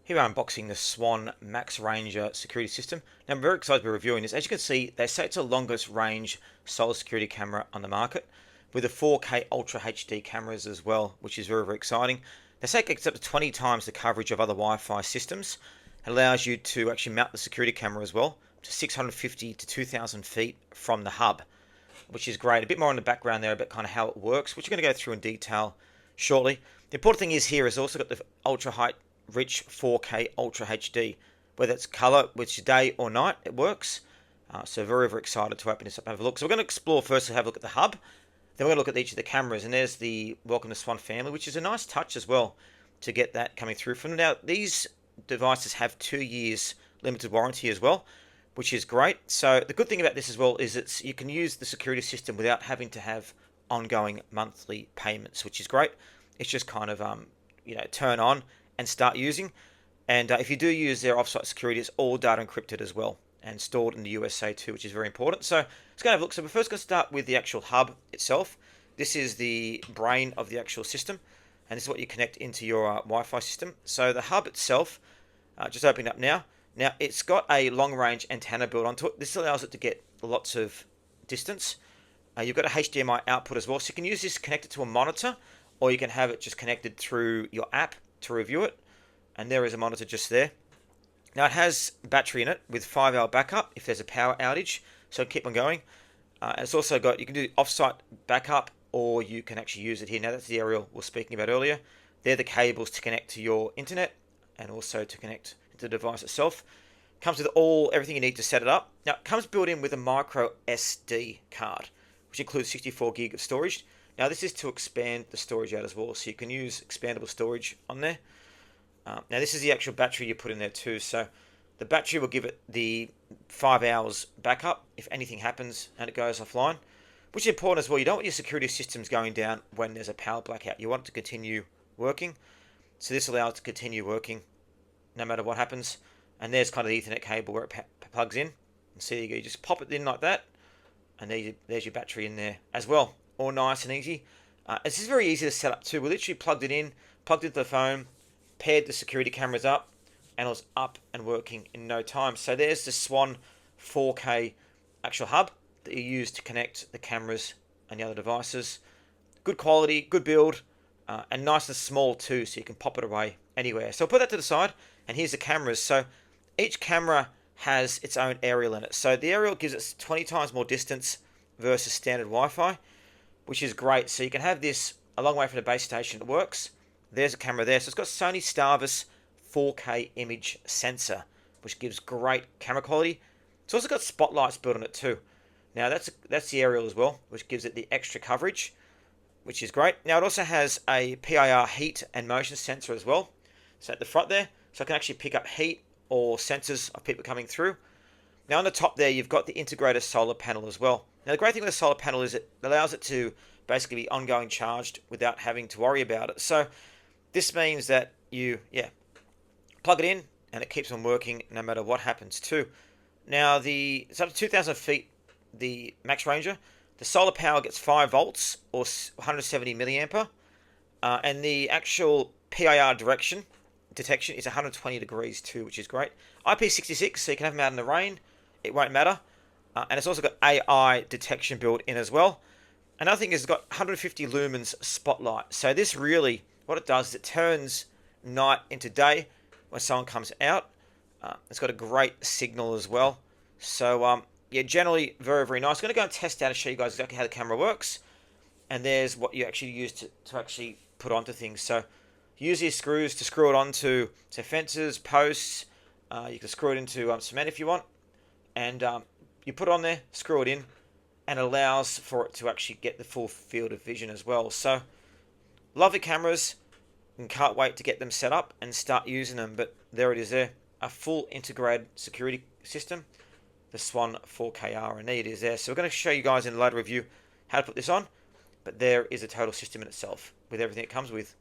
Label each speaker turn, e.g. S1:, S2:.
S1: Here I'm unboxing the Swann Max Ranger security system. Now I'm very excited to be reviewing this. As you can see, they say it's the longest range solar security camera on the market with a 4K Ultra HD cameras as well, which is very, very exciting. They say it gets up to 20 times the coverage of other Wi-Fi systems. It allows you to actually mount the security camera as well to 650 to 2,000 feet from the hub, which is great. A bit more on the background there about kind of how it works, which we're going to go through in detail shortly. The important thing is here is also got the ultra high rich 4K Ultra HD, whether it's color, which is day or night, it works. So very, very excited to open this up and have a look. So we're going to explore first and have a look at the hub. Then we're going to look at each of the cameras, and there's the Welcome to Swann family, which is a nice touch as well to get that coming through from. Now, these devices have 2 years limited warranty as well, which is great. So the good thing about this as well is you can use the security system without having to have ongoing monthly payments, which is great. It's just kind of turn on and start using. And if you do use their offsite security, it's all data encrypted as well and stored in the USA too, which is very important. So let's go and have a look. So we're first going to start with the actual hub itself. This is the brain of the actual system, and this is what you connect into your Wi-Fi system. So the hub itself, just opening up now. Now it's got a long-range antenna built onto it. This allows it to get lots of distance. You've got a HDMI output as well, so you can use this connected to a monitor, or you can have it just connected through your app to review it. And there is a monitor just there. Now it has battery in it with 5-hour backup if there's a power outage, so keep on going. It's also got, you can do offsite backup, or you can actually use it here. Now that's the aerial we were speaking about earlier. They're the cables to connect to your internet and also to connect to the device itself. Comes with everything you need to set it up. Now it comes built in with a micro SD card, which includes 64 gig of storage. Now this is to expand the storage out as well, so you can use expandable storage on there. Now this is the actual battery you put in there too, so the battery will give it the 5 hours backup if anything happens and it goes offline, which is important as well. You don't want your security systems going down when there's a power blackout. You want it to continue working, so this allows it to continue working no matter what happens. And there's kind of the Ethernet cable where it plugs in, and see, you just pop it in like that, and there's your battery in there as well, all nice and easy. This is very easy to set up too. We literally plugged it in, plugged into the phone, paired the security cameras up, and it was up and working in no time. So there's the Swann 4K actual hub that you use to connect the cameras and the other devices. Good quality, good build, and nice and small too, so you can pop it away anywhere. So I'll put that to the side, and here's the cameras. So each camera has its own aerial in it. So the aerial gives it 20 times more distance versus standard Wi-Fi, which is great. So you can have this a long way from the base station. It works. There's a camera there. So it's got Sony Starvis 4K image sensor, which gives great camera quality. It's also got spotlights built on it too. Now that's the aerial as well, which gives it the extra coverage, which is great. Now it also has a PIR heat and motion sensor as well. So at the front there, so I can actually pick up heat or sensors of people coming through. Now on the top there, you've got the integrated solar panel as well. Now the great thing with the solar panel is it allows it to basically be ongoing charged without having to worry about it. So this means that you plug it in and it keeps on working no matter what happens too. Now it's up to 2,000 feet, the Max Ranger. The solar power gets 5 volts or 170 milliampere, and the actual PIR detection is 120 degrees too, which is great. IP66, so you can have them out in the rain, it won't matter. And it's also got AI detection built in as well. Another thing is it's got 150 lumens spotlight. So this really, what it does is it turns night into day when someone comes out. It's got a great signal as well. So generally very, very nice. I'm going to go and test out and show you guys exactly how the camera works. And there's what you actually use to actually put onto things. So use these screws to screw it onto, say, fences, posts. You can screw it into cement if you want. And you put it on there, screw it in, and it allows for it to actually get the full field of vision as well. So lovely cameras, and can't wait to get them set up and start using them. But there it is there, a full integrated security system, the Swann 4K R&E. It is there. So we're going to show you guys in a later review how to put this on, but there is a total system in itself with everything it comes with.